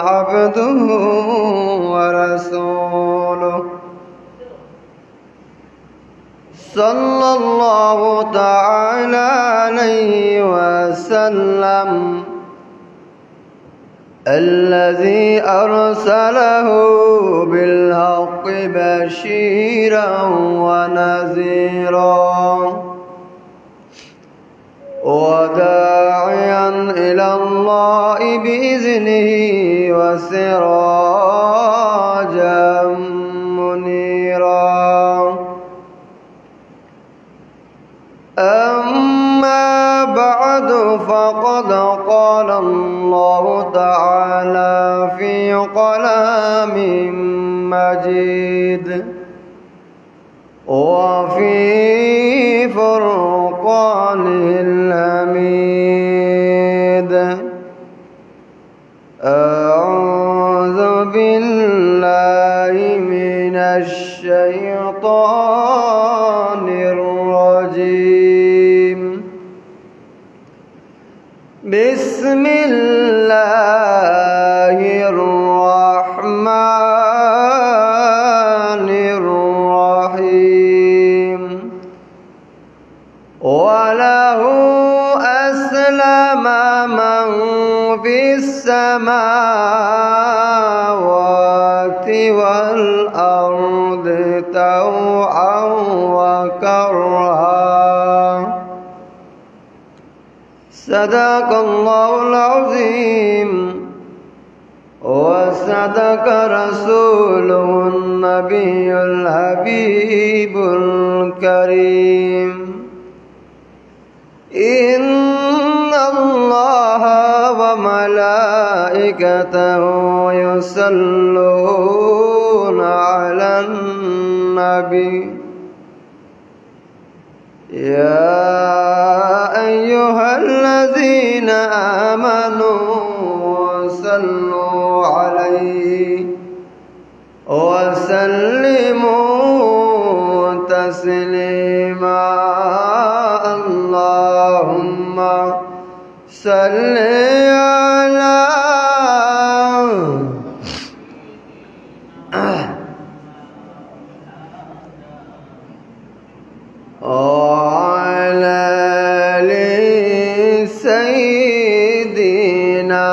عبده ورسوله صلى الله تعالى عليه وسلم الذي أرسله بالحق بشيرا ونذيرا وداعيا إلى الله بإذنه وسراجا منيرا. أما بعد فقد قال الله تعالى في كلام مجيد وفي فرقانه الحميد. أعوذ بالله من الشيطان الرجيم. بسم الله الرحمن الرحيم. وله أسلم من في السماوات والأرض طوعا وكرها. صدق الله العظيم وصدق رسوله النبي الحبيب الكريم. إن الله وملائكته يصلون على النبي يا أيها الذين آمنوا صلوا عليه وسلموا تسليما. اللهم صل على وعلى آل سيدنا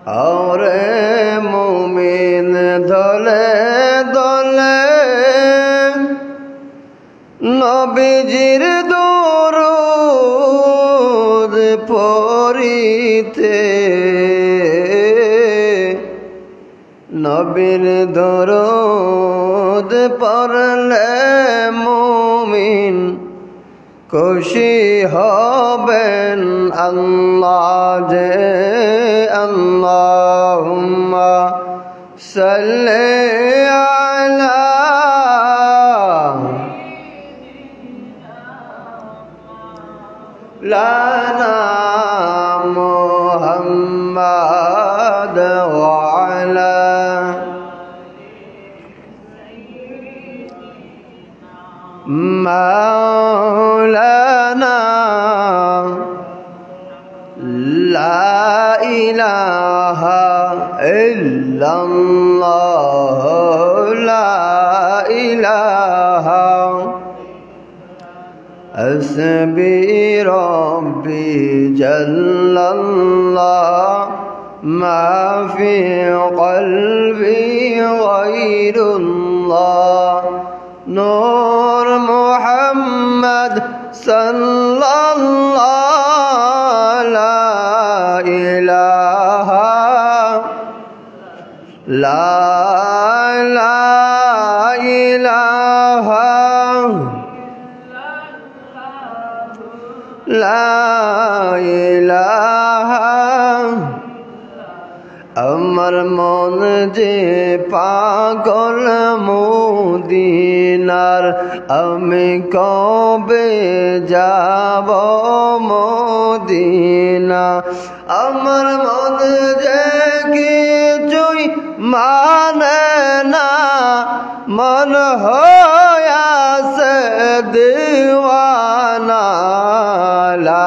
और मुमिन दले दले নবীজির দরুদ পড়িতে নবীর দরুদ পড়লে মুমিন খুশি হবেন আল্লাহ যে আল্লাহুম্মা সাল্লি আলা লানা মুহাম্মাদ ওয়া আলা মাওলানা লা ইলাহা ইল্লাল্লাহ লা ইলাহা حسبي ربي جل الله ما في قلبي غير الله نور محمد صلى الله লা ইলাহা লা ইলাহা আমার মন যে পাগল মদিনার আমি কবে যাব মদিনা আমার মন যে কিছুই মানে না মন হয়াছে দিওয়ানা লা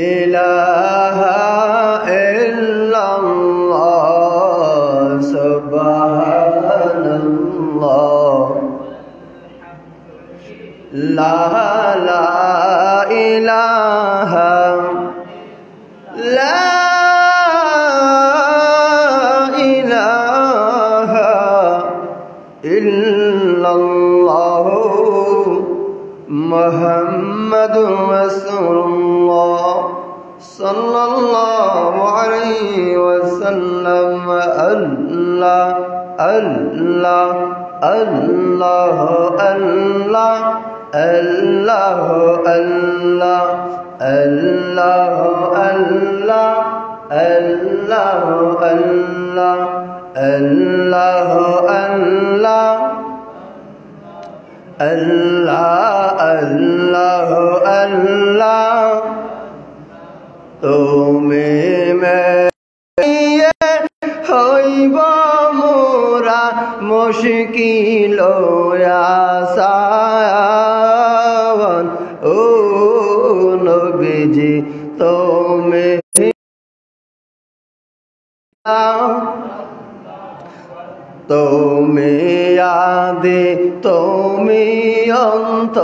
ইলাহা ইল্লাল্লাহ সুবহানাল্লাহ লা ইলাহা লা ইলাহা ইল্লাল্লাহ মুহাম্মাদুর রাসূলুল্লাহ সাল্লাল্লাহু আলাইহি ওয়াসাল্লাম আল্লাহ আল্লাহ আল্লাহ আল্লাহ আল্লাহ আল্লাহ আল্লাহ আল্লাহ আল্লাহ আল্লাহ আল্লাহ আল্লাহ আল্লাহ আল্লাহ আল্লাহ তুমি মেয়ে হইব মোরা মুশকিল আসান ও নবীজি তুমি তুমি আদি তুমি অন্ত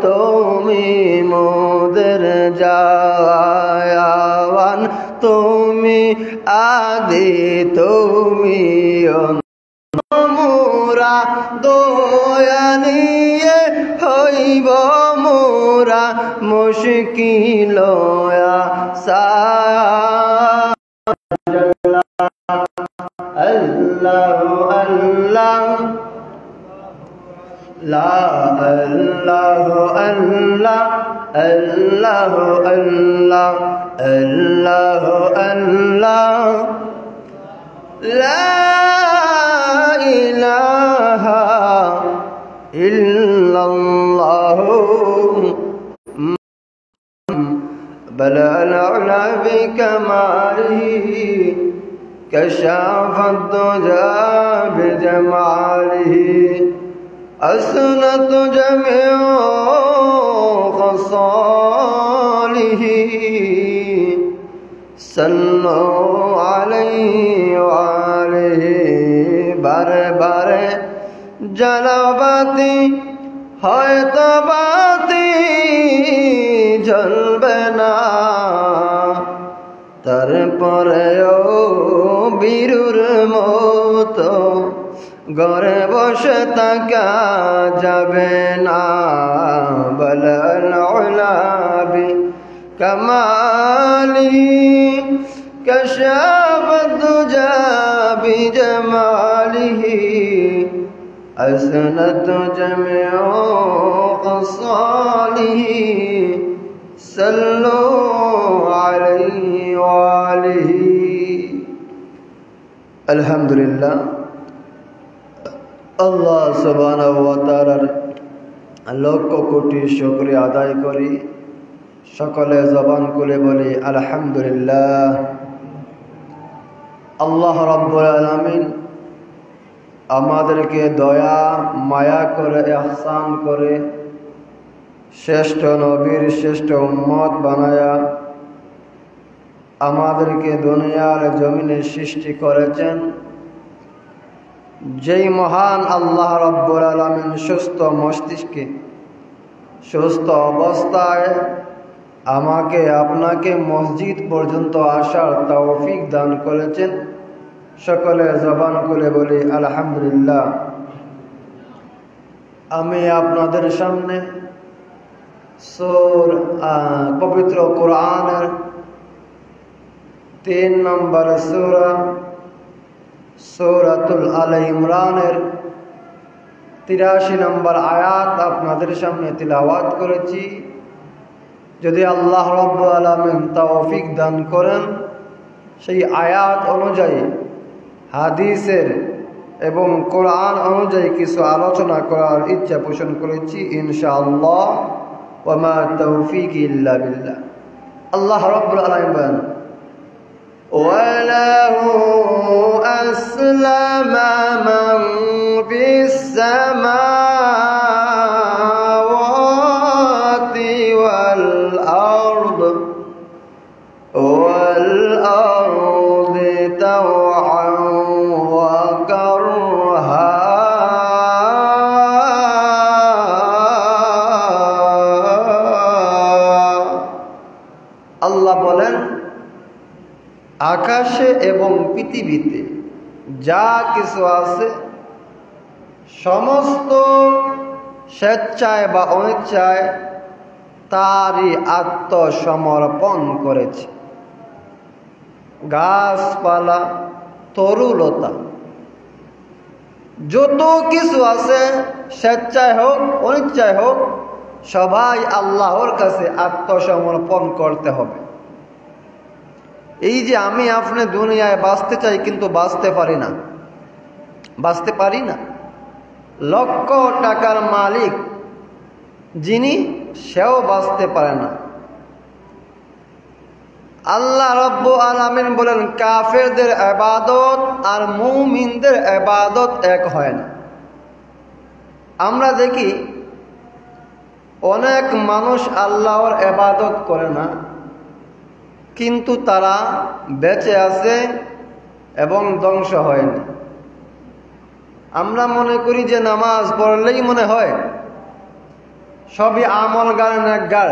তুমি মোদের জায়ান তুমি আদি তুমি অন্ত মোরা দয়া নিয়ে হইব মোরা মুশকিল আসান আল্লাহ আল্লাহ লা আল্লাহ আল্লাহ আল্লাহ আল্লাহ আল্লাহ আল্লাহ লা ইলাহা ইল্লাল্লাহ بلغ العلا بكماله كشف الدجى بجماله أسنت جميع خصاله صلوا عليه وآله বারে বারে জলবাতি হয়তো বাতি জ্বলবে না তারপরেও বীরুর মতো ঘরে বসে থাকা যাবে না বলল উলাবি কামালি كشف الدجى بجماله أسنت جميع خصاله صلوا عليه وآله الحمد لله আল্লাহ সুবহানাহু ওয়া তাআলার লক্ষ কোটি শুকরিয়া আদায় করি সকলে জবান খুলে বলি আলহামদুলিল্লাহ আল্লাহ রাব্বুল আলামিন আমাদেরকে দয়া মায়া করে ইহসান করে শ্রেষ্ঠ নবীর শ্রেষ্ঠ উম্মত বানায়া আমাদেরকে দুনিয়ার জমিনে সৃষ্টি করেছেন যেই মহান আল্লাহ রাব্বুল আলামিন সুস্থ মস্তিষ্কে সুস্থ অবস্থায় আমাকে আপনাকে মসজিদ পর্যন্ত আসার তৌফিক দান করেছেন। সকলে জবান খুলে বলি আলহামদুলিল্লাহ। আমি আপনাদের সামনে পবিত্র কোরআনের 3 নম্বর সূরাতুল আল ইমরানের 83 নম্বর আয়াত আপনাদের সামনে তিলাওয়াত করেছি। যদি আল্লাহ রাব্বুল আলামিন তৌফিক দান করেন, সেই আয়াত অনুযায়ী হাদিসের এবং কোরআন অনুযায়ী কিছু আলোচনা করার ইচ্ছা পোষণ করেছি ইনশাআল্লাহ। ওয়া মা তৌফিক ইল্লা বিল্লাহ। আল্লাহ রাব্বুল আলামিন বলেন, ওয়ালাহু আসলামা মান ফিস সামাওয়াতি ওয়াল আরদ তাওআন ওয়া কারহা আল্লাহ বলেন, আকাশে এবং পৃথিবীতে যা কিছু আছে সমস্ত স্বেচ্ছায় বা অনিচ্ছায় তারই আত্মসমর্পণ করেছে। গাছপালা, তরুলতা, যত কিছু আছে স্বেচ্ছায় হোক অনিচ্ছায় হোক সবাই আল্লাহর কাছে আত্মসমর্পণ করতে হবে। এই যে আমি আপনি দুনিয়ায় বাঁচতে চাই কিন্তু বাঁচতে পারি না। লক্ষ টাকার মালিক যিনি, সেও বাঁচতে পারে না। আল্লাহ রাব্বুল আলামিন বলেন, কাফেরদের ইবাদত আর মুমিনদের ইবাদত এক হয় না। আমরা দেখি অনেক মানুষ আল্লাহর ইবাদত করে না, কিন্তু তারা বেঁচে আছে এবং ধ্বংস হয়নি। আমরা মনে করি যে নামাজ পড়লেই মনে হয় সবই আমল গান নেককার।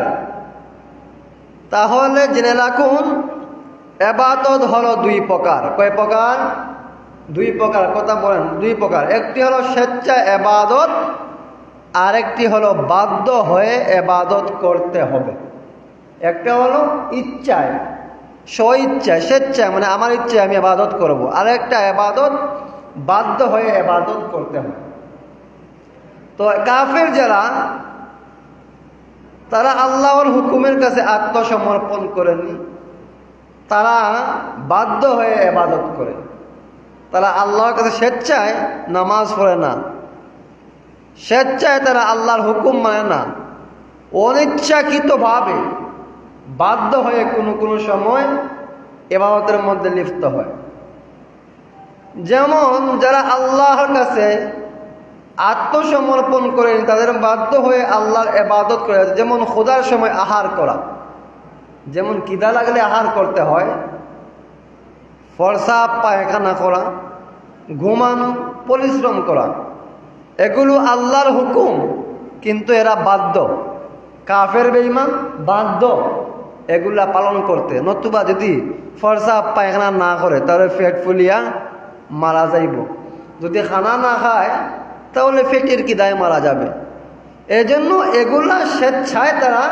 তাহলে জেনে রাখুন, ইবাদত হলো 2 প্রকার। কয় প্রকার? 2 প্রকার। কথা বলেন, 2 প্রকার। একটি হলো স্বেচ্ছা ইবাদত, আর একটি হলো বাধ্য হয়ে ইবাদত করতে হবে। একটা হলো ইচ্ছায়, স্বইচ্ছায়, স্বেচ্ছায়, মানে আমার ইচ্ছায় আমি ইবাদত করব। আর একটা ইবাদত বাধ্য হয়ে ইবাদত করতে হবে। তো কাফের যারা, তারা আল্লাহর হুকুমের কাছে আত্মসমর্পণ করেনি, তারা বাধ্য হয়ে ইবাদত করে। তারা আল্লাহর কাছে স্বেচ্ছায় নামাজ পড়ে না, স্বেচ্ছায় তারা আল্লাহর হুকুম মানে না, অনিচ্ছাকৃতভাবে বাধ্য হয়ে কোনো সময় ইবাদতের মধ্যে লিপ্ত হয়। যেমন যারা আল্লাহর কাছে আত্মসমর্পণ করেন, তাদের বাধ্য হয়ে আল্লাহর ইবাদত করে। যেমন খোদার সময় আহার করা, যেমন খিদা লাগলে আহার করতে হয়, ফরসাব পায়খানা করা, ঘুমানো, পরিশ্রম করা, এগুলো আল্লাহর হুকুম, কিন্তু এরা বাধ্য। কাফের বেঈমান বাধ্য এগুলা পালন করতে। নতুবা যদি ফরসাব পায়খানা না করে তাহলে পেট ফুলিয়া মারা যাইব। যদি খানা না খায় তাহলে পেটের খিদায় মারা যাবে। এজন্য এগুলা স্বেচ্ছায় তারা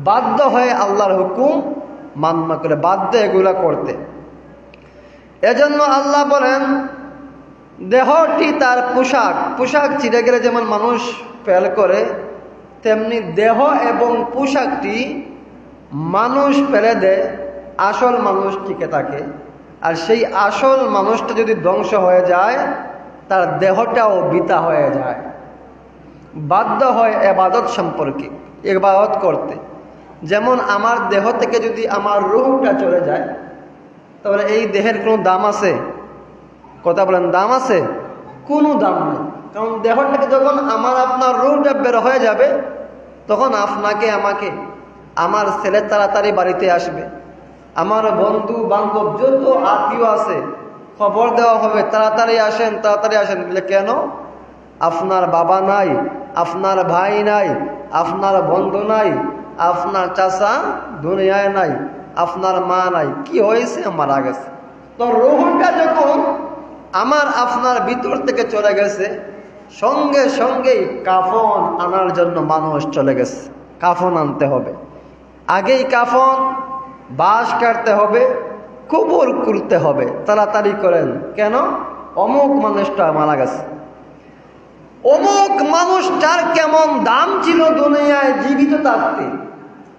বাধ্য হয়ে আল্লাহর হুকুম মান্য করে, বাধ্য এগুলা করতে। এজন্য আল্লাহ বলেন, দেহটি তার পোশাক ছিঁড়ে গেলে যেমন মানুষ ফেল করে, তেমনি দেহ এবং পোশাকটি মানুষ ফেলে দেয়, আসল মানুষ টিকে থাকে। আর সেই আসল মানুষটা যদি ধ্বংস হয়ে যায়, তার দেহটাও বৃথা হয়ে যায়। বাধ্য হয় ইবাদত সম্পর্কে, ইবাদত করতে। যেমন আমার দেহ থেকে যদি আমার রূহটা চলে যায়, তাহলে এই দেহের কোনো দাম আছে? কথা বলেন, দাম আছে? কোনো দাম নেই। কারণ দেহটাকে যখন আমার আপনার রূহটা বের হয়ে যাবে, তখন আপনাকে আমাকে, আমার ছেলে তাড়াতাড়ি বাড়িতে আসবে, আমার বন্ধু বান্ধব যত আত্মীয় আছে খবর দেওয়া হবে, তাড়াতাড়ি আসেন, তাড়াতাড়ি আসেন। বলে কেন? আপনার বাবা নাই, আপনার ভাই নাই, আপনার বন্ধু নাই, আপনার চাচা দুনিয়ায় নাই, আপনার মা নাই, কি হয়েছে? মারা গেছে। তো রূহটা যখন আমার আপনার ভিতর থেকে চলে গেছে, সঙ্গে সঙ্গেই কাফন আনার জন্য মানুষ চলে গেছে। কাফন আনতে হবে, আগেই কাফন বাঁশ কাটতে হবে, কবর করতে হবে, তাড়াতাড়ি করেন। কেন? অমুক মানুষটা মারা গেছে। অমুক মানুষটার কেমন দাম ছিল দুনিয়ায় জীবিত থাকতে,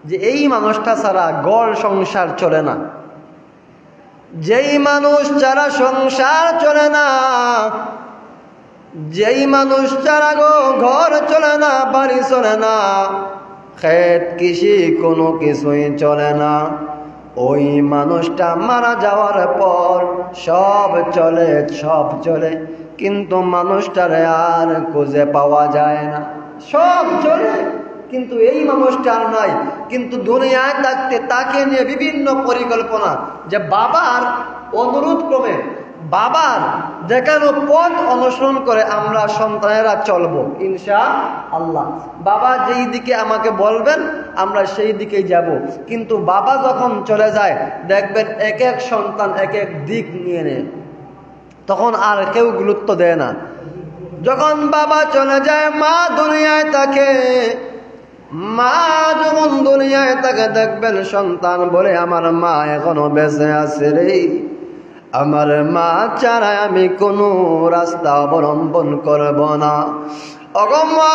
যে এই মানুষটা ছাড়া ঘর সংসার চলে না। যেই মানুষ ছাড়া সংসার চলে না, যেই মানুষ ছাড়া ঘর চলে না, বাড়ি চলে না, ক্ষেত কৃষি কোনো কিছুই চলে না, ওই মানুষটা মারা যাওয়ার পর সব চলে, সব চলে, কিন্তু মানুষটারে আর খুঁজে পাওয়া যায় না। সব চলে কিন্তু এই মানুষটার নাই। কিন্তু দুনিয়ায় থাকতে তাকে নিয়ে বিভিন্ন পরিকল্পনা, যে বাবার অনুরোধ ক্রমে, বাবার দেখানো পথ অনুসরণ করে আমরা সন্তানেরা চলবো ইনশাআল্লাহ। বাবা যেই দিকে আমাকে বলবেন আমরা সেই দিকেই যাব। কিন্তু বাবা যখন চলে যায় দেখবেন এক এক সন্তান এক এক দিক নিয়ে নেয়, তখন আর কেউ গুরুত্ব দেয় না। যখন বাবা চলে যায়, মা দুনিয়ায় থাকে, মা যখন দুনিয়ায় থাকে দেখবেন সন্তান বলে আমার মা এখনো বেঁচে আছে রে, আমার মা ছাড়া আমি কোনো রাস্তা অবলম্বন করব না। ওগো মা,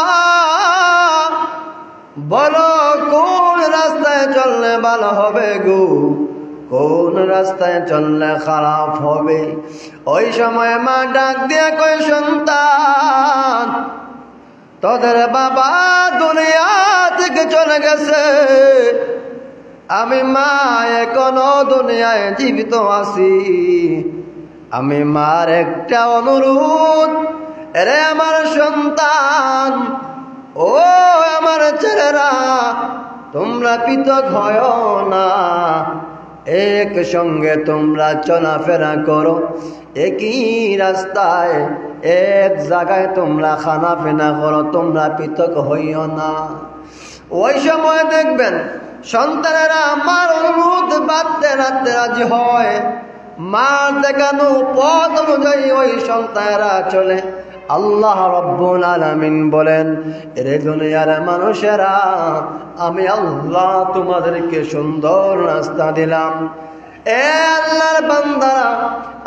বলো কোন রাস্তায় চললে ভালো হবে গো, কোন রাস্তায় চললে খারাপ হবে? ওই সময় মা ডাক দিয়ে কই, সন্তান তোদের বাবা দুনিয়া থেকে চলে গেছে, আমি মা এখনো দুনিয়ায় জীবিত আছি। আমি মার একটা অনুরোধ, রে আমার সন্তান, ও আমার ছেলেরা, তোমরা পৃথক হয় না, এক সঙ্গে তোমরা চলাফেরা করো, একই রাস্তায় এক জায়গায় তোমরা খানা ফেনা করো, তোমরা পৃথক হইও না। ওই সময় দেখবেন সন্তানেরা মার অনুরোধ বাদতে রাখতে রাজি হয়, মার দেখানো পথ অনুযায়ী ওই সন্তানেরা চলে। আল্লাহ রব্বুল আলামিন বলেন, এরে দুনিয়ার মানুষেরা, আমি আল্লাহ তোমাদেরকে সুন্দর রাস্তা দিলাম। এ আল্লাহর বান্দারা,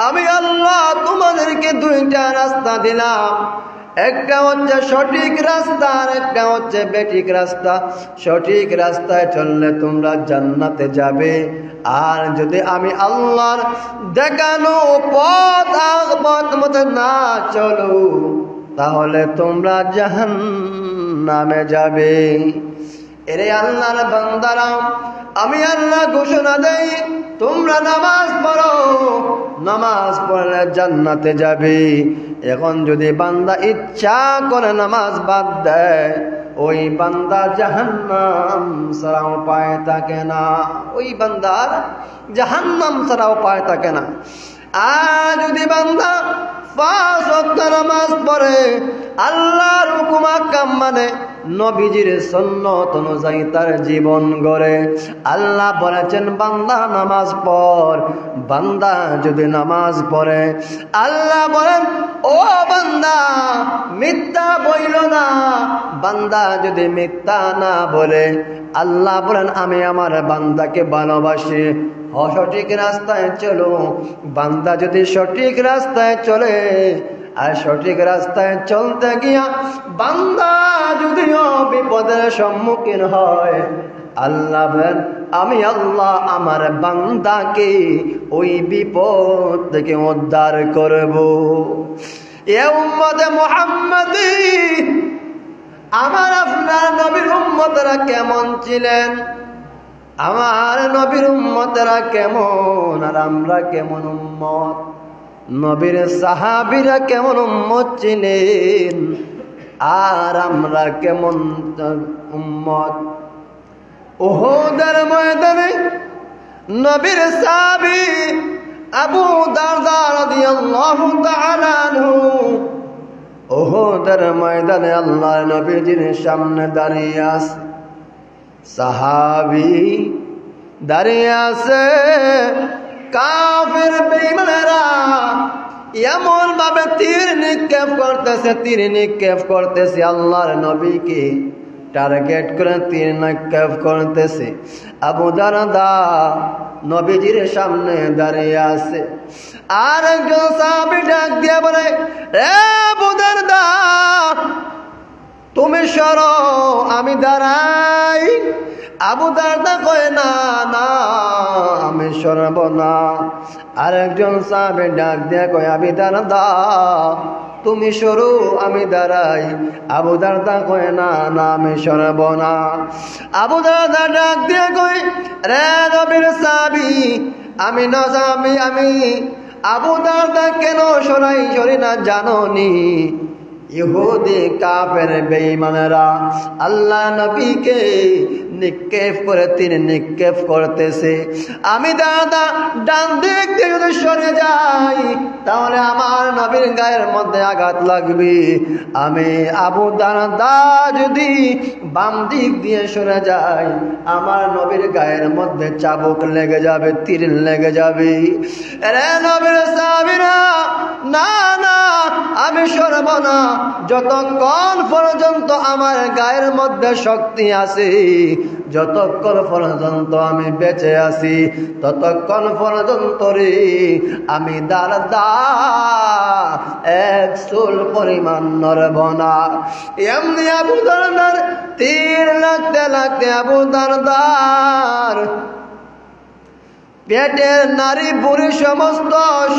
আমি আল্লাহ তোমাদেরকে দুইটা রাস্তা দিলাম। একটা হচ্ছে সঠিক রাস্তা, আর একটা হচ্ছে বেঠিক রাস্তা। সঠিক রাস্তায় চললে তোমরা জান্নাতে যাবে, আর যদি আমি আল্লাহর দেখানো পথ মতে না চলো তাহলে তোমরা জাহান্নামে যাবে। এরে আল্লাহর বান্দারা, আমি আল্লাহ ঘোষণা দেই, তোমরা নামাজ পড়ো, নামাজ পড়লে জান্নাতে যাবে। এখন যদি বান্দা ইচ্ছা করে নামাজ বাদ দেয়, ওই বান্দা জাহান্নাম ছাড়াও পায় থাকে না, ওই বান্দার জাহান্নাম ছাড়াও পায় থাকে না। আর যদি বান্দা 5 ওয়াক্ত নামাজ পড়ে, আল্লাহর হুকুম আহকাম মানে, নবীজির সুন্নাত অনুযায়ী তার জীবন গড়ে, আল্লাহ বলেছেন বান্দা নামাজ পড়। বান্দা যদি নামাজ পড়ে, আল্লাহ বলেন ও বান্দা মিথ্যা বইল না। বান্দা যদি মিথ্যা না বলে, আল্লাহ বলেন আমি আমার বান্দাকে ভালোবাসি, সঠিক রাস্তায় চলো। বান্দা যদি সঠিক রাস্তায় চলে, আর সঠিক রাস্তায় চলতে গিয়া বান্দা যদিও বিপদের সম্মুখীন হয়, আল্লাহ বলেন আমি আল্লাহ আমার বান্দাকে ওই বিপদ থেকে উদ্ধার করব। এ উম্মতে মুহাম্মাদি, আমার আপনার নবীর উম্মতেরা কেমন ছিলেন? আমার নবীর উম্মতেরা কেমন, আর আমরা কেমন উম্মত? নবীর সাহাবীরা কেমন উম্মত ছিলেন, আর আমরা কেমন উম্মত? উহুদের ময়দানে নবীর সাহাবী আবু দারদা রাদিয়াল্লাহু তাআলা আনহু উহুদের ময়দানে আল্লাহর নবীজির সামনে দাঁড়িয়ে আছে সাহাবী, দাঁড়িয়ে আছে কাফের বেঈমানেরা এমন ভাবে তীর নিক্ষেপ করতেছে আল্লাহর নবীকে টার্গেট করে তীর নিক্ষেপ করতেছে। আবু দারদা নবীজির সামনে দাঁড়িয়ে আছে। আর একজন সাহাবী ডাক দিয়ে বলে, এ আবু দারদা তুমি সরো, আমি দাঁড়াই। আবু দারদা কয়, না না আমি সরব না। আরেকজন সাহাবী ডাক দিয়ে কয়, আবু দারদা তুমি সরো, আমি দাঁড়াই। আবু দারদা কয়, না না আমি সরব না। আবু দারদা ডাক দিয়ে কয়, রে নবীর সাহাবী আমি আবু দারদা কেন সরি না জানোনি? ইহুদি কাফের বেঈমানেরা আল্লাহ নবীকে নিক্ষেপ করতেছে। আমি দাদা ডান দিক দিয়ে যদি সরে যাই তাহলে আমার নবীর গায়ের মধ্যে আঘাত লাগবে। আমি আবু দারদা যদি বাম দিক দিয়ে সরে যাই আমার নবীর গায়ের মধ্যে চাবুক লেগে যাবে, তীর লেগে যাবে। রে নবীর সাহাবীরা, না না আমি সরব না যতক্ষণ পর্যন্ত আমার গায়ের মধ্যে শক্তি আছে, যতক্ষণ পর্যন্ত আমি বেঁচে আছি ততক্ষণ পর্যন্ত রে আমি দারদা এক চুল পরিমাণ নড়ব না। এমনি আবু দারদার তীর লাগতে লাগতে আবু দারদার পেটের নারী বুড়ি সমস্ত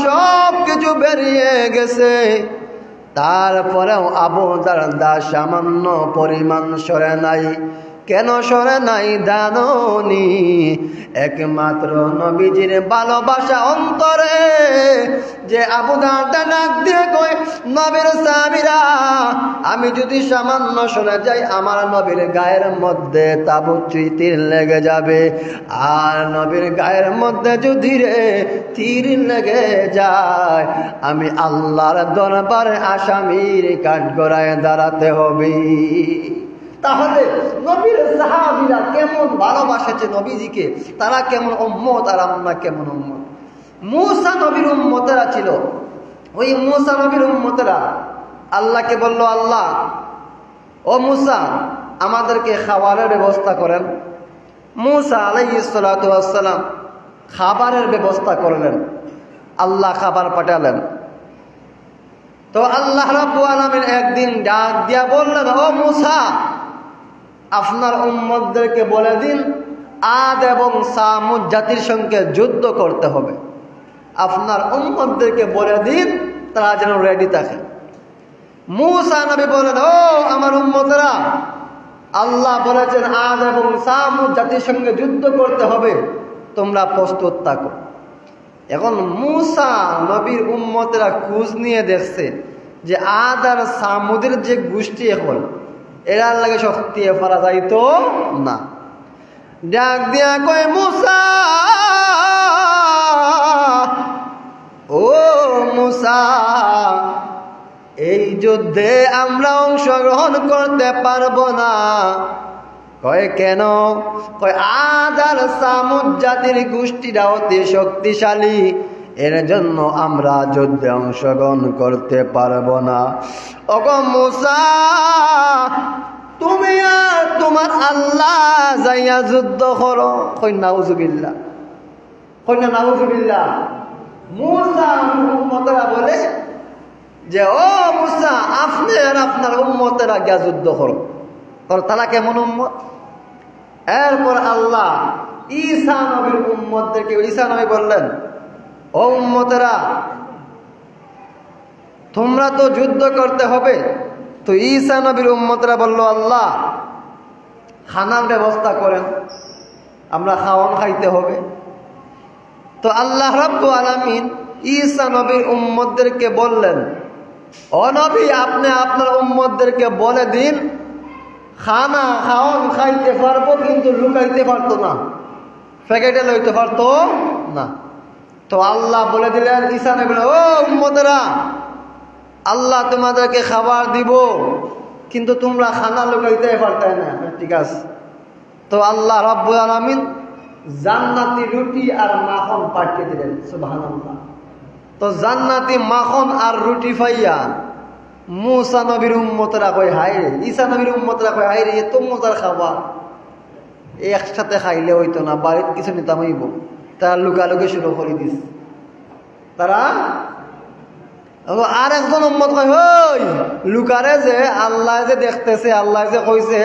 সব কিছু বেরিয়ে গেছে। তারপরেও আবু দারদা সামান্য পরিমাণ সরে নাই। কেন সরে নাই জানোনি? একমাত্র নবীজির ভালোবাসা অন্তরে যে আবু দারদা ডাক দিয়ে কয়, নবীর সাহাবীরা আমি যদি সামান্য সরে যাই আমার নবীর গায়ের মধ্যে তাবুক তীর লেগে যাবে। আর নবীর গায়ের মধ্যে যদি তীর লেগে যায় আমি আল্লাহর দরবারে আসামির কাঠগড়ায় দাঁড়াতে হবে। তাহলে নবীর সাহাবীরা কেমন ভালোবাসেছে নবীজিকে, তারা কেমন উম্মত আর আমরা কেমন উম্মত। মূসা নবীর উম্মতেরা ছিল। ওই মূসা নবীর উম্মতেরা আল্লাহকে বলল, আল্লাহ ও মূসা আমাদেরকে খাবারের ব্যবস্থা করেন। মূসা আলাইহিস সালাতু ওয়াস সালাম খাবারের ব্যবস্থা করলেন। আল্লাহ খাবার পাঠালেন। তো আল্লাহ রাব্বুল আলামিন একদিন ডাক দিয়া বললেন, ও মূসা আপনার উম্মতদেরকে বলে দিন আদ এবং সামুদ জাতির সঙ্গে যুদ্ধ করতে হবে। আপনার উম্মতদেরকে বলে দিন তারা যেন রেডি থাকে। মূসা নবী বলেন, ও আমার উম্মতেরা আল্লাহ বলেছেন আদ এবং সামুদ জাতির সঙ্গে যুদ্ধ করতে হবে, তোমরা প্রস্তুত থাকো। এখন মূসা নবীর উম্মতেরা খোঁজ নিয়ে দেখছে যে আদ আর সামুদের যে গোষ্ঠী এখন এরার লাগে শক্তি পারা যাইতো না। ডাক দিয়া কয়, মূসা ও মূসা এই যুদ্ধে আমরা অংশগ্রহণ করতে পারবো না। কয় কেন? কয় আদ আর সামুদ জাতির গোষ্ঠীরা অতি শক্তিশালী, এর জন্য আমরা যুদ্ধে অংশগ্রহণ করতে পারবো না। ওগো মূসা তুমি আর তোমার আল্লাহ যাইয়া যুদ্ধ করো। কই নাউজুবিল্লাহ, কই না নাউজুবিল্লাহ। মূসা উম্মতেরা বলে যে ও মূসা আপনি আর আপনার উম্মতেরা গিয়া যুদ্ধ করো। তারা কেমন উম্মত? এরপর আল্লাহ ঈসা নবীর উম্মতদেরকে, ঈসা নবী বললেন, ও উম্মতেরা তোমরা তো যুদ্ধ করতে হবে। তো ঈসা নবীর উম্মতেরা বলল, আল্লাহ খানার ব্যবস্থা করেন, আমরা খাওয়ান খাইতে হবে। তো আল্লাহ রাব্বুল আলামিন ঈসা নবীর উম্মতদেরকে বললেন, ও নবী আপনি আপনার উম্মতদেরকে বলে দিন খানা খাওয়ান খাইতে পারবো কিন্তু লুকাইতে পারতো না, প্যাকেটে লইতে পারতো না। তো আল্লাহ বলে দিলেন ঈসা নবী, ও উম্মতেরা আল্লাহ তোমাদেরকে খাবার দিব, কিন্তু তোমরা খানা লুকাইতে পারতে না। ঠিক আছে, তো আল্লাহ রাব্বুল আলামিন জান্নাতি রুটি আর মাখন পাঠিয়ে দিলেন। সুবহানাল্লাহ। তো জান্নাতি মাখন আর রুটি পাইয়া মুসা নবীর উম্মতরা কয় হায় রে, ঈসা নবীর উম্মতরা কয় হায় রে, এত মজার খাবার একসাথে খাইলে হইতো না, বাড়িতে কিছু নিতাম হইব। তারা লুকালুকি শুরু করে দিস। তারা আর একজন উম্মত কয় হই লুকারে যে আল্লাহ যে দেখতেছে, আল্লাহ যে কইছে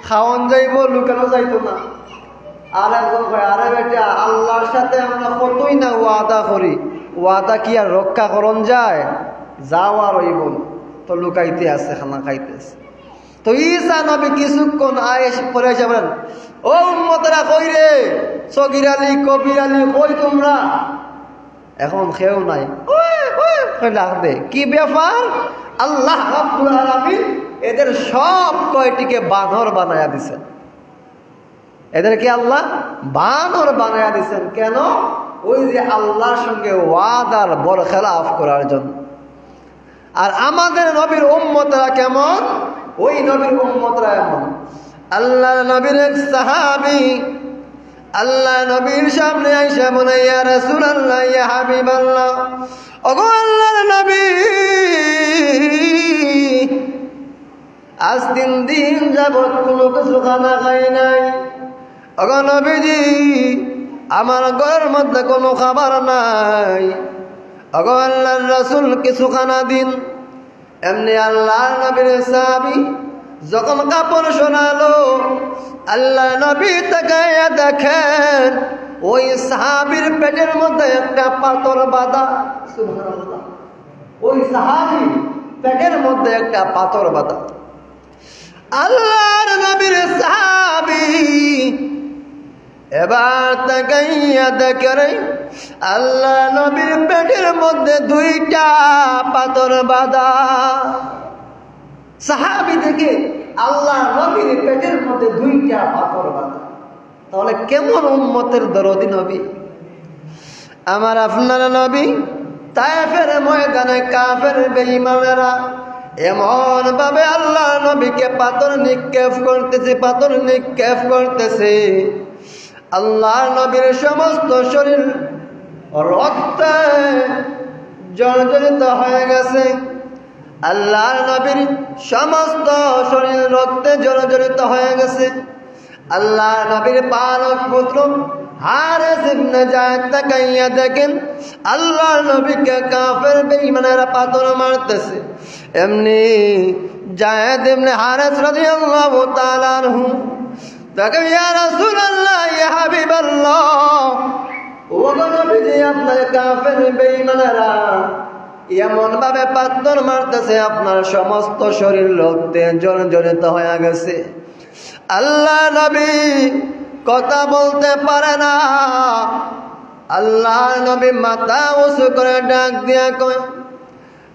খাওয়ান যাইব, লুকানো যাইতো না। আর একজন কয় আরে বেটা, আল্লাহর সাথে আমরা কতই না ওয়াদা করি, ওয়াদা কি আর রক্ষা করন যায়? যাওয়ার হইব, তো লুকাইতে আছে, খানা খাইতেছে। তো ঈসা নবী কিছুক্ষণ আয়েশ পরে এসে বলেন, ও উম্মতরা কই রে, সগীর আলী কবির আলী কই তোমরা? এখন খেয়েও নাই, ডাক দে, কি ব্যাপার? আল্লাহ রাব্বুল আলামিন এদের সব কয়টিকে বানর বানায়া দিছেন। এদেরকে আল্লাহ বানর বানায়া দিছেন কেন? ওই যে আল্লাহর সঙ্গে ওয়াদার বরখেলাফ করার জন্য। আর আমাদের নবীর উম্মতরা কেমন? ওই নবীর উম্মতরা এমন। আল্লাহ নবীর এক সাহাবী আল্লাহ নবীর সামনে আইসা বলে, ইয়া রাসূলুল্লাহ, ইয়া হাবিবাল্লাহ, ওগো আল্লাহর নবী, আজ 3 দিন যাবত কোনো কিছু খানা খাই নাই। ওগো নবীজি, আমার ঘরের মধ্যে কোনো খাবার নাই। ওগো আল্লাহর রাসূল, কিছু খানা দিন। এমনি আল্লাহর নবীর সাহাবী যখন কাপড় শোনালো, আল্লাহ নবী তাকায়া দেখেন ওই সাহাবীর পেটের মধ্যে একটা পাথর বাঁধা। সুবহানাল্লাহ। ওই সাহাবী পেটের মধ্যে একটা পাথর বাঁধা। আল্লাহর নবীর সাহাবী এবার তাকাইয়া দেখে আল্লাহ নবীর পেটের মধ্যে 2টা পাথর বাঁধা। সাহাবী থেকে আল্লাহ নবীর পেটের মধ্যে 2টা পাথর বাঁধা। তাহলে কেমন উম্মতের দরদি নবী আমার আপনার নবী। তায়েফের ময়দানে কাফের বেঈমানেরা এমন ভাবে আল্লাহ নবীকে পাথর নিক্ষেপ করতেছে, আল্লাহ নবীর সমস্ত শরীর রক্তে জর্জরিত হয়ে গেছে। আল্লাহ নবীর সমস্ত শরীর রক্তে জর্জরিত হয়ে গেছে। আল্লাহ নবীর পালক পুত্র হারেস ইবনে যায়েদ তাকাইয়া দেখেন আল্লাহ নবীকে কাফের বেঈমানেরা পাথর মারতেছে। এমনি যায়েদ ইবনে হারেস রাদিয়াল্লাহু তাআলা আনহু তাকে, ইয়া রাসূলুল্লাহ, ইয়া হাবিবাল্লাহ, ও নবীজি, আপনার কাফের বেঈমানেরা এমন ভাবে পাথর মারতেছে আপনার সমস্ত শরীর রক্তে জর্জরিত হয়ে গেছে। আল্লাহ নবী কথা বলতে পারে না। আল্লাহ নবী মাথা উঁচু করে ডাক দিয়া কয়,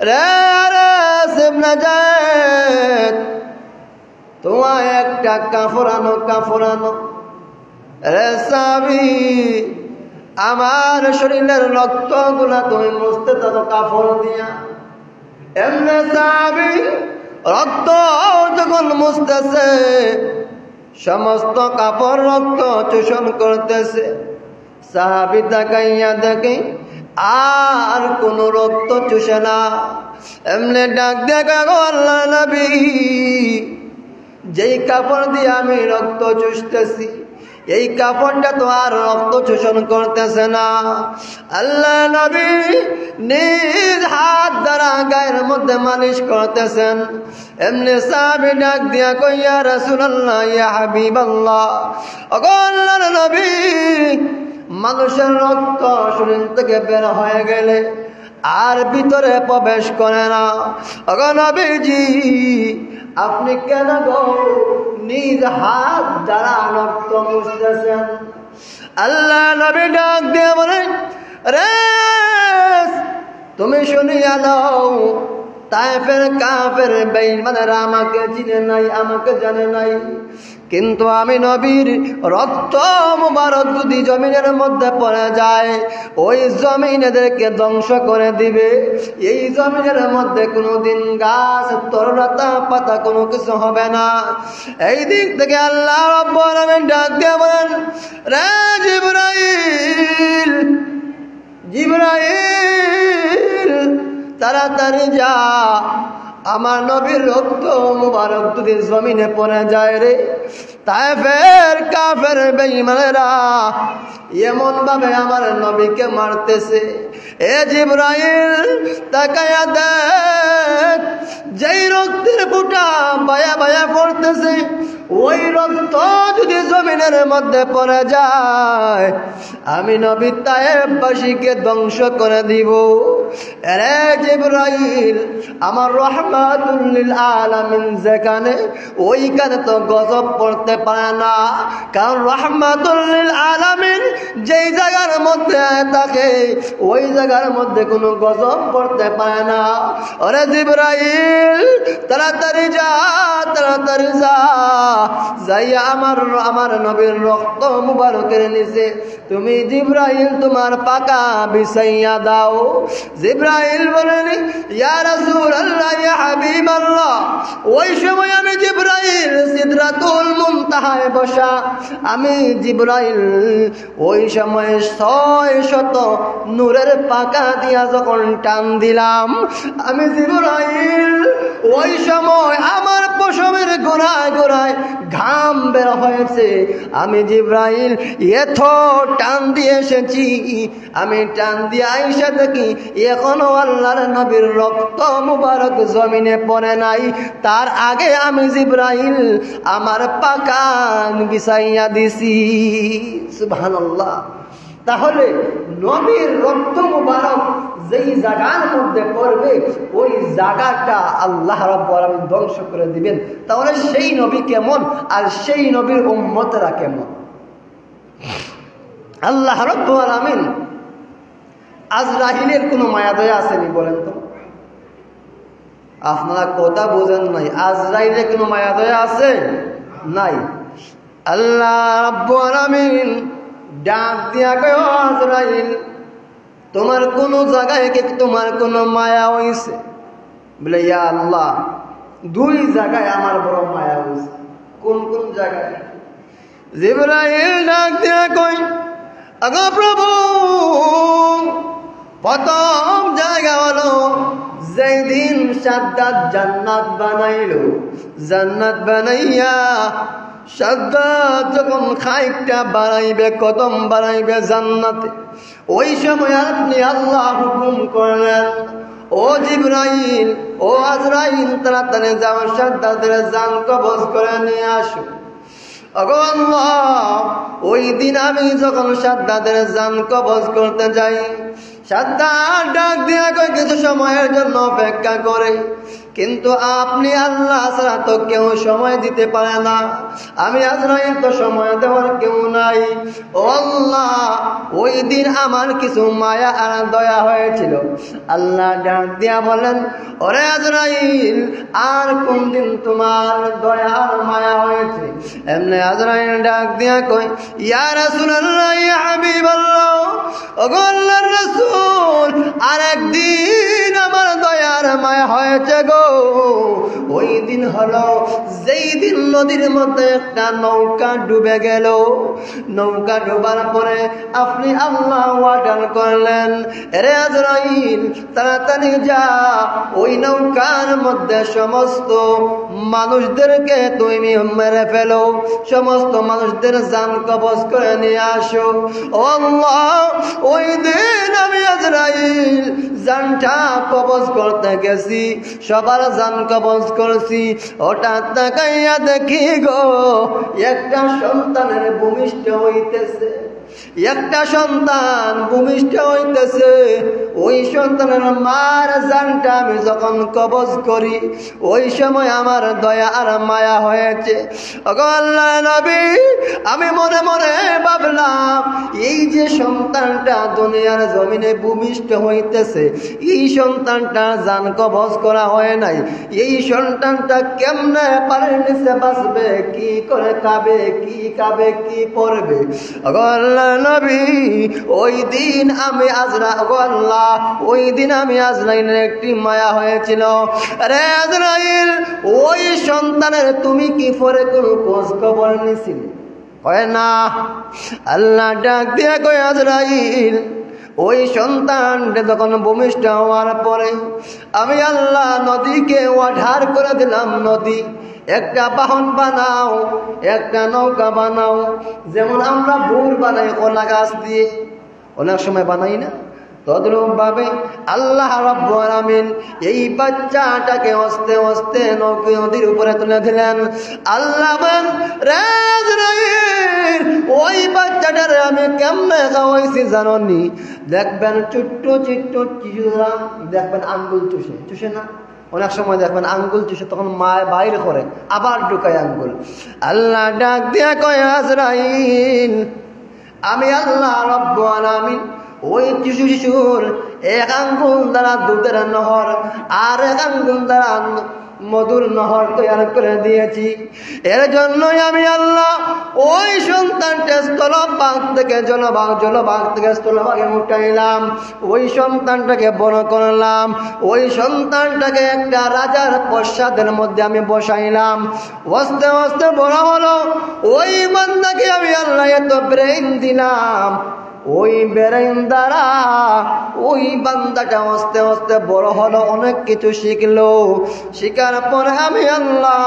রে হারেস ইবনে যায়েদ, তোমার একটা কাপড় আনো। রে সাহাবী, আমার শরীরের রক্তগুলা তুমি মুছতে থাকো কাপড় দিয়া। এমনি সাহাবী রক্ত যখন মুছতেছে, সমস্ত কাপড় রক্ত চোষণ করতেছে। সাহাবী তাকাইয়া দেখে আর কোন রক্ত চুষে না। এমনি ডাক দেখা, গো আল্লাহ নবী, যেই কাপড় দিয়ে আমি রক্ত চুষতেছি, এই কাপড়টা তো আর রক্ত শোষণ করতেছে না। আল্লাহ নবী নিজ হাত দ্বারা গায়ের মধ্যে মালিশ করতেছেন। এমনি সাহাবী ডাক দিয়া কই, ইয়া রাসূলুল্লাহ, ইয়া হাবিবাল্লাহ, ওগো আল্লাহর নবী, মানুষের রক্ত শরীর থেকে বের হয়ে গেলে আর ভিতরে প্রবেশ করে না। ওগো নবীজি, আপনি কেন গো নিজ হাত দ্বারা রক্ত মুছতেছেন? আল্লাহ নবী ডাক দিয়ে বলেন, রে তুমি শুনিয়া দাও, তায়েফের কাফের বেঈমানেরা আমাকে চিনে নাই, আমাকে জানে নাই, কিন্তু আমি নবীর রক্ত মুবারক যদি জমিনের মধ্যে পড়ে যায়, ওই জমিন এদেরকে ধ্বংস করে দিবে। এই জমিনের মধ্যে কোনোদিন গাছ, তরুলতা, পাতা কোনো কিছু হবে না। এই দিক থেকে আল্লাহ রাব্বুল আলামিন ডাক দিয়ে বলেন, রে জিবরাইল, জিবরাইল তাড়াতাড়ি যা, আমার নবীর রক্ত মুবারক যদি জমিনে পড়ে যায় রে, তায়েফের কাফের বেঈমানেরা এমন ভাবে আমার নবীকে মারতেছে। এ জিবরাইল তাকায়া দেখ, যেই রক্তের ফোঁটা বায়া বায়া পড়তেছে, ওই রক্ত যদি জমিনের মধ্যে পড়ে যায়, আমি নবী তায়েফবাসীকে ধ্বংস করে দিব। রে জিবরাইল, আমার রহমাতুল লিল আলামিন যেখানে, ওইখানে তো গজব পড়তে পারে না, কারণ রহমাতুল লিল আলামিন যেই জায়গার মধ্যে থাকে, ওই জায়গার মধ্যে কোনো গজব পড়তে পারে না। ওরে জিবরাইল তাড়াতাড়ি যা, তাড়াতাড়ি যা, যাইয়া আমার নবীর রক্ত মুবারকের নিচে তুমি জিবরাইল তোমার পাকা বিছাইয়া দাও। জিবরাইল বলেন, ইয়া রাসূলুল্লাহ, ইয়া হাবিবাল্লাহ, ওই সময় আমি জিবরাইল সিদরাতুল মুনতাহায় বসা, আমি জিবরাইল ওই সময় 600 নূরের পাকা দিয়া যখন টান দিলাম, আমি জিবরাইল ওই সময় আমার পশমের গোড়ায় গোড়ায় ঘাম বের হয়েছে। আমি জিবরাইল এত টান দিয়ে এসেছি, আমি টান দিয়ে আইসা দেখি এখনো আল্লাহর নবীর রক্ত মুবারক জমিনে পড়ে নাই। তার আগে আমি জিবরাইল আমার পাকা বিছাইয়া দিছি। সুবহানাল্লাহ। তাহলে নবীর রক্ত মুবারক যেই জায়গার মধ্যে পড়বে, ওই জায়গাটা আল্লাহ রাব্বুল আলামিন ধ্বংস করে দিবেন। তাহলে সেই নবী কেমন, আর সেই নবীর উম্মতরা কেমন? আল্লাহ রাব্বুল আলামিন আজরাইলের কোনো মায়া দয়া আসেনি বলেন তো? আপনারা কথা বোঝেন নাই। আজরাইলের কোনো মায়া দয়া আছে? নাই। আল্লাহ রাব্বুল আলামিন ডাক দিয়া কয়, আজরাইল তোমার কোন জায়গায় কি তোমার কোন মায়া হইছে? বলে, ইয়া আল্লাহ, 2 জায়গায় আমার বড় মায়া হইছে। কোন কোন জায়গায়? জিবরাইল ডাক দিয়া কয়, আগো প্রভু, প্রথম জায়গা হলো যেই দিন সাদ্দাত জান্নাত বানাইলো, জান্নাত বানাইয়া সাদ্দাত যখন খাইকটা বাড়াইবে, কদম বাড়াইবে জান্নাতে, ওই সময় আপনি আল্লাহ হুকুম করলেন, ও জিবরাইল, ও আজরাইল, তাড়াতাড়ি যাও, সাদ্দাতের জান কবজ করে নিয়ে আসো। ওই দিন আমি যখন সাদ্দাতের জান কবজ করতে যাই, সাদ্দাত ডাক দিয়া কই, কিছু সময়ের জন্য অপেক্ষা করে, কিন্তু আপনি আল্লাহ ছাড়া তো কেউ সময় দিতে পারে না, আমি আজরাইল তো সময় দেওয়ার কেউ নাই। ও আল্লাহ, ওই দিন আমার কিছু মায়া আর দয়া হয়েছিল। আল্লাহ ডাক দিয়া বলেন, ওরে আজরাইল, আর কোন দিন তোমার দয়া আর মায়া হয়েছে? এমনি আজরাইল ডাক দিয়া কই, ইয়া রাসূলুল্লাহ, ইয়া হাবিবাল্লাহ, ওগো আল্লাহর রাসূল, আর একদিন আমার দয়ার মায়া হয়েছে গো। ওই দিন হলো যেই দিন নদীর মধ্যে একটা নৌকা ডুবে গেল। নৌকা ডুবার পরে আপনি আল্লাহ ওয়াদান করলেন, রে আজরাইল, তাড়াতাড়ি যা, ওই নৌকার মধ্যে সমস্ত মানুষদেরকে তুমি মেরে ফেলো, সমস্ত মানুষদের জান কবজ করে নিয়ে আসো। ও আল্লাহ, ওই দিন আমি আজরাইল জানটা কবজ করতে গেছি, সবার জান কবজ করছি, হঠাৎ তাকাইয়া দেখি গো একটা সন্তানের ভূমিষ্ঠ হইতেছে। একটা সন্তান ভূমিষ্ঠ হইতেছে, ওই সন্তানের মার জানটা আমি যখন কবজ করি, ওই সময় আমার দয়া আর মায়া হয়েছে। ওগো আল্লাহর নবী, আমি মনে মনে ভাবলাম, এই যে সন্তানটা দুনিয়ার জমিনে ভূমিষ্ঠ হইতেছে, এই সন্তানটা জান কবজ করা হয় নাই, এই সন্তানটা কেমনে পারের নিচে বাঁচবে, কি করে খাবে, কি খাবে, কি পড়বে। ওগো আল্লাহর নবী, ওই দিন আমি আজরাইলের একটি মায়া হয়েছিল। আরে আজরাইল, ওই সন্তানের তুমি কি পরে কোনো খোঁজ খবর নিছিলে? হয় না। আল্লাহ ডাক দিয়ে কই, আজরাইল, ওই সন্তানটা যখন ভূমিষ্ঠ হওয়ার পরে আমি আল্লাহ নদীকে অর্ডার করে দিলাম, নদী একটা বাহন বানাও, একটা নৌকা বানাও। যেমন আমরা ভুল বানাই কলা গাছ দিয়ে, অনেক সময় বানাই না, তদ্রূপ ভাবে আল্লাহ রাব্বুল আলামিন এই বাচ্চাটাকে আস্তে আস্তে নদীর উপরে তুলে দিলেন। আল্লাহ বলেন, রে আজরাইল, ওই বাচ্চাটারে আমি কেমনে খাওয়াইছি জানোনি? দেখবেন ছোট্ট ছোট্ট শিশুরা দেখবেন আঙ্গুল চুষে না, অনেক সময় দেখবেন আঙ্গুল চুষে, তখন মায় বাইরে করে আবার ঢুকায় আঙ্গুল। আল্লাহ ডাক দিয়া কয়, আজরাইল, আমি আল্লাহ রাব্বুল আলামিন ওই শিশুর এক আঙ্গুল দ্বারা দুধের নহর আর এক আঙ্গুল দ্বারা মধুর নহর তৈরি করে দিয়েছি। এর জন্যই আমি আল্লাহ ওই সন্তানকে স্থলভাগ থেকে জলভাগ থেকে স্থলভাগে উঠাইলাম, ওই সন্তানটাকে বড় করলাম, ওই সন্তানটাকে একটা রাজার প্রাসাদের মধ্যে আমি বসাইলাম। আস্তে আস্তে বড় হলো, ওই বান্দাকে আমি আল্লাহ এত ব্রেইন দিলাম, ওই ব্রেইন দ্বারা ওই বান্দাটা আস্তে আস্তে বড় হলো, অনেক কিছু শিখলো। শিখার পরে আমি আল্লাহ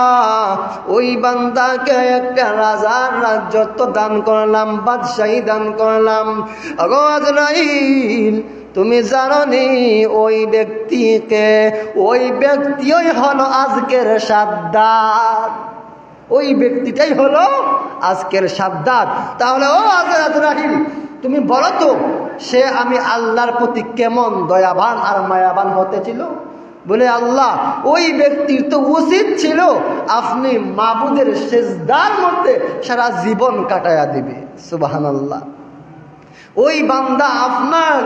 ওই বান্দাকে একটা রাজার রাজত্ব দান করলাম, বাদশাহী দান করলাম। ওগো আজরাইল, তুমি জানো নি ওই ব্যক্তিই হলো আজকের সাদ্দাত, ওই ব্যক্তিটাই হলো আজকের সাদ্দাত। তাহলে ও আজরাইল, তুমি বলো তো, সে আমি আল্লাহর প্রতি কেমন দয়াবান আর মায়াবান হতেছিল? বলে, আল্লাহ, ওই ব্যক্তির তো উচিত ছিল আপনি মাবুদের সেজদার মধ্যে সারা জীবন কাটায়া দিবে। সুবহানাল্লাহ। ওই বান্দা আপনার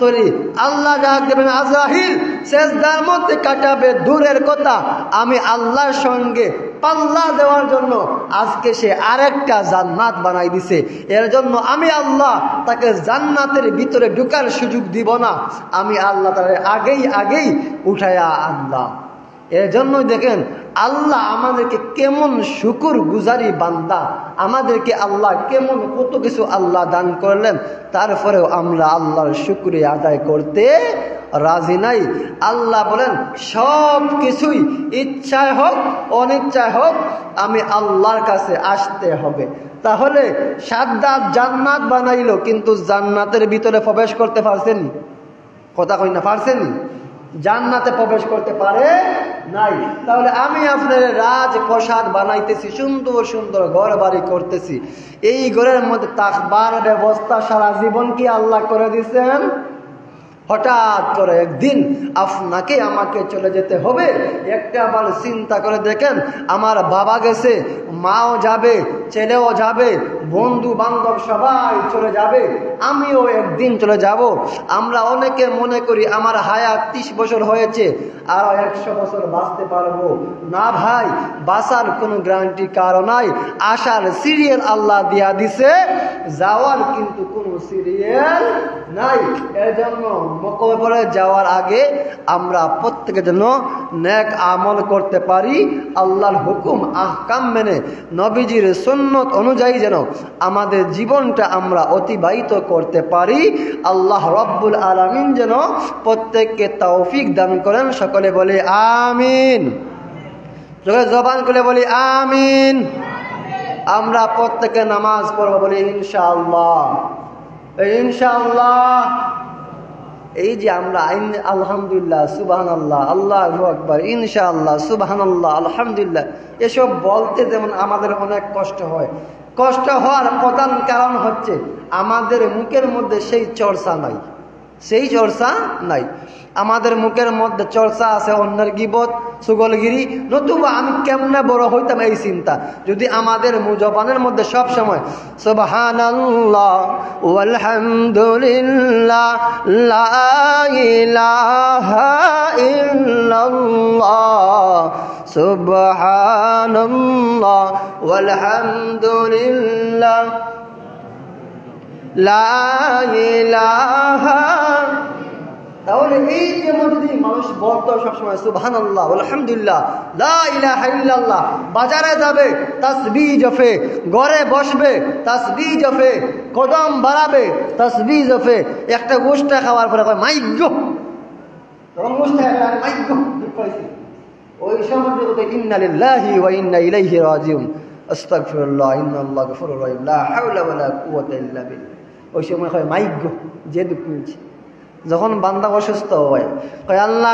তৈরি, আল্লাহ ডাক দেবেন, আজরাইল সেজদার মধ্যে কাটাবে দূরের কথা, আমি আল্লাহর সঙ্গে পাল্লা দেওয়ার জন্য আজকে সে আরেকটা জান্নাত বানাই দিছে। এর জন্য আমি আল্লাহ তাকে জান্নাতের ভিতরে ঢুকার সুযোগ দিব না, আমি আল্লাহ তার আগেই উঠায়া আনলাম। এর জন্যই দেখেন আল্লাহ আমাদেরকে কেমন শুকুর গুজারি বান্দা, আমাদেরকে আল্লাহ কেমন কত কিছু আল্লাহ দান করলেন, তারপরেও আমরা আল্লাহর শুকরিয়া আদায় করতে রাজি নাই। আল্লাহ বলেন, সব কিছুই ইচ্ছায় হোক অনিচ্ছায় হোক আমি আল্লাহর কাছে আসতে হবে। তাহলে সাদ্দাত জান্নাত বানাইলো, কিন্তু জান্নাতের ভিতরে প্রবেশ করতে পারছেনি? কথা কই না, পারছেনি? জান্নাতে প্রবেশ করতে পারে নাই। তাহলে আমি আপনার রাজপ্রাসাদ বানাইতেছি, সুন্দর সুন্দর ঘর বাড়ি করতেছি, এই ঘরের মধ্যে তাকবার ব্যবস্থা সারা জীবন কি আল্লাহ করে দিচ্ছেন? হঠাৎ করে একদিন আপনাকে আমাকে চলে যেতে হবে। একটা বার চিন্তা করে দেখেন, আমার বাবা গেছে, মাও যাবে, ছেলেও যাবে, বন্ধু বান্ধব সবাই চলে যাবে, আমিও একদিন চলে যাব। আমরা অনেকে মনে করি আমার হায়াত 30 বছর হয়েছে, আরো 100 বছর বাঁচতে পারবো না। ভাই, বাঁচার কোনো গ্যারান্টি কারো নাই। আসার সিরিয়াল আল্লাহ দিয়া দিছে, যাওয়ার কিন্তু কোনো সিরিয়াল নাই। এর জন্য মকবরে যাওয়ার আগে আমরা প্রত্যেকে যেন নেক আমল করতে পারি, আল্লাহর হুকুম আহকাম মেনে নবীজির সুন্নত অনুযায়ী যেন আমাদের জীবনটা আমরা অতিবাহিত করতে পারি। আল্লাহ রাব্বুল আলামিন যেন প্রত্যেককে তৌফিক দান করেন। সকলে বলে আমিন, জবান খুলে বলি আমিন। আমরা প্রত্যেকে নামাজ পড়বো, বলি ইনশাআল্লাহ, ইনশাআল্লাহ। এই যে আমরা আলহামদুলিল্লাহ, সুবহানাল্লাহ, আল্লাহু আকবার, ইনশাআল্লাহ, সুবহানাল্লাহ, আলহামদুলিল্লাহ, এসব বলতে যেমন আমাদের অনেক কষ্ট হয়, কষ্ট হওয়ার প্রধান কারণ হচ্ছে আমাদের মুখের মধ্যে সেই চর্চা নাই, সেই চর্চা নাই। আমাদের মুখের মধ্যে চর্চা আছে অন্যের গীবত, সুগলগিরি, নতুবা আমি কেমনে বড় হইতাম এই চিন্তা। যদি আমাদের জবানের মধ্যে সব সময় সুবহানাল্লাহ ওয়ালহামদুলিল্লাহ লা ইলাহা ইল্লাল্লাহ সুবহানাল্লাহ ওয়ালহামদুলিল্লাহ লা ইলাহা, তাহলে এই যে যদি মানুষ বলতো সবসময় সুবহানাল্লাহ আলহামদুলিল্লাহ লা ইলাহা ইল্লাল্লাহ, বাজারে যাবে তাসবিহ জপে, ঘরে বসবে তাসবিহ জপে, কদম বাড়াবে তাসবিহ জপে, একটা গোশটা খাওয়ার পরে কয় মাইগ্য, তখন গোশটা মাইগ্য পাইছি, ওই সময় বলতে ইন্না লিল্লাহি ওয়া ইন্না ইলাইহি রাজিউন আস্তাগফিরুল্লাহ ইন্নাল্লাহ গফুরুর রহিম লা হাওলা ওয়ালা কুওয়াতা ইল্লা বিল্লাহ। ওই সময় কয় মাইগ্য, যে দুঃখ নিচ্ছে। যখন বান্দা অসুস্থ হয় কয় আল্লাহ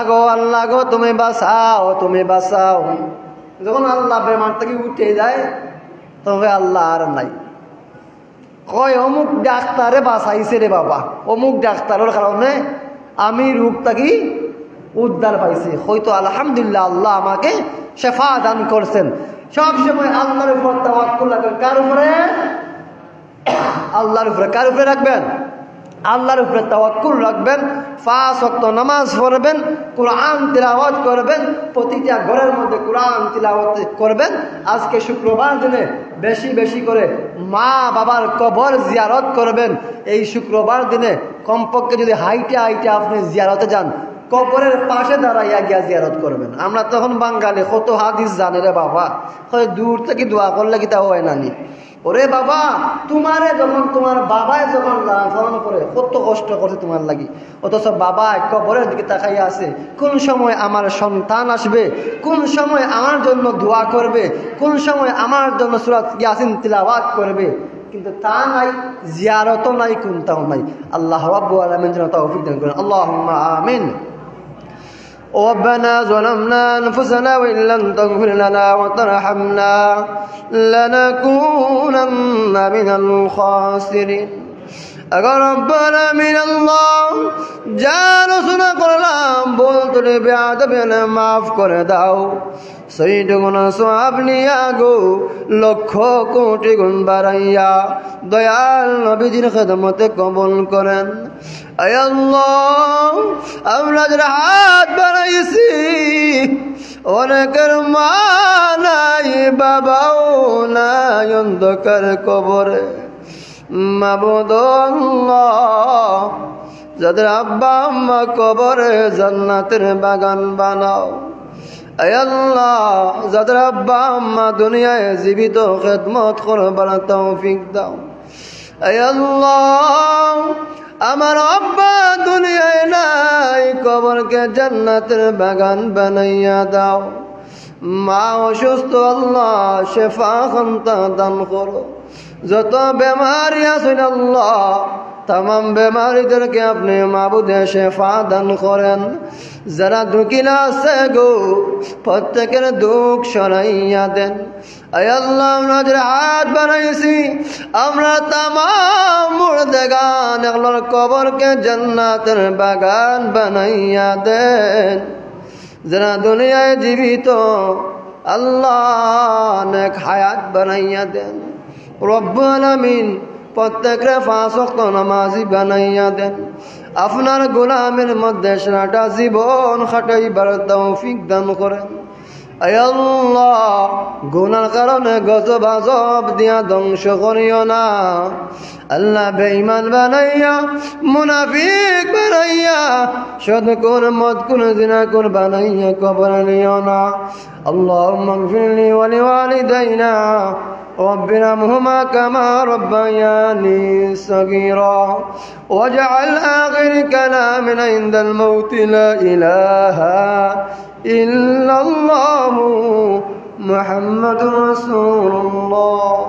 গো তুমি বাঁচাও, তুমি বাঁচাও। যখন আল্লাহ বেমার থেকে উঠে যায় তবে আল্লাহ আর নাই। কয় অমুক ডাক্তারে বাঁচাইছে রে বাবা, অমুক ডাক্তারের কারণে আমি রোগ থাকি উদ্ধার পাইছি। হয়তো আলহামদুলিল্লাহ আল্লাহ আমাকে শেফা দান করছেন। সবসময় আল্লাহর উপর তাওয়াক্কুল রাখবেন। কার উপরে? আল্লাহর উপরে। কার উপরে রাখবেন? আল্লাহর উপরে তাওয়াক্কুল রাখবেন। 5 ওয়াক্ত নামাজ পড়বেন, কোরআন তিলাওয়াত করবেন, প্রতিটা ঘরের মধ্যে কোরআন তিলাওয়াত করবেন। আজকে শুক্রবার দিনে বেশি বেশি করে মা বাবার কবর জিয়ারত করবেন। এই শুক্রবার দিনে কমপক্ষে যদি হাইটে আপনি জিয়ারতে যান, কবরের পাশে দাঁড়াইয়া গিয়া জিয়ারত করবেন। আমরা তখন বাঙালি কত হাদিস জানে রে বাবা, দূর থেকে দোয়া করলে কি তা হয় নানি? ওরে বাবা, তোমারে যখন তোমার বাবায় যখন লালন করে কত কষ্ট করছে তোমার লাগি, অথচ বাবা কবরের দিকে তাকাইয়া আছে। কোন সময় আমার সন্তান আসবে, কোন সময় আমার জন্য দোয়া করবে, কোন সময় আমার জন্য সূরা ইয়াসিন তিলাওয়াত করবে, কিন্তু তা নাই, জিয়ারতও নাই, কোনটাও নাই। আল্লাহ রাব্বুল আলামিন যেন তৌফিক দান করেন। আল্লাহুম্মা আমিন। ربنا ظلمنا أنفسنا وإن لم تغفر لنا وترحمنا لنكونن من الخاسرين। अगर रब्बना मिन अल्लाह जानो सुना करलाम बोल तुझे बेअदबी ने माफ कर दाओ, সেইটুকুন সওয়াব নিয়া গো লক্ষ কোটি গুণ বাড়াইয়া দয়াল নবীজির খেদমতে কবুল করেন। আয় আল্লাহ, আমরা যারা হাত বাড়াইছি অনেকের মা নাই, বাবাও নাই অন্ধকার কবরে। মাবুদ আল্লাহ, যাদের আব্বা আম্মা কবরে জান্নাতের বাগান বানাও। আয় আল্লাহ, যাদের আব্বা আম্মা দুনিয়ায় জীবিত খেদমত করবার তৌফিক দাও। আয় আল্লাহ, আমার আব্বা দুনিয়ায় নাই, কবরকে জান্নাতের বাগান বানাইয়া দাও। মা অসুস্থ, আল্লাহ শেফা খান্তা দান করো। যত বেমারি আছেন আল্লাহ, तमाम बेमारीদেরকে আপনি মাবুদে শেফা দান করেন। যারা দুঃখিলা আছে গো প্রত্যেকের দুঃখ সরাইয়া দেন। আয় আল্লাহ, আমরা যে হাত বানাইছি আমরা तमाम মুর্দেগান এগুলোর কবরকে জান্নাতের বাগান বানাইয়া দেন। যারা দুনিয়ায় জীবিত আল্লাহ নেক হায়াত বানাইয়া দেন। রব্বুল আমিন প্রত্যেকের 5 ওয়াক্ত নামাজি বানাইয়া দেন। আপনার গোলামের মধ্যে সারাটা জীবন খাটাইবার তৌফিক দান করেন। আয় আল্লাহ, গুনার কারণে গজব আযব দিয়া ধ্বংস করিও না। আল্লাহ বেঈমান বানাইয়া মুনাফিক বানাইয়া সদকুর মদকুর জিনাকুর বানাইয়া কবরে নিও না। আল্লাহুম্মা গফিরলি ওয়া লিওয়ালিদাইনা رب ارحمهما كما ربياني صغيرا واجعل آخر كلامنا عند الموت لا إله إلا الله محمد رسول الله.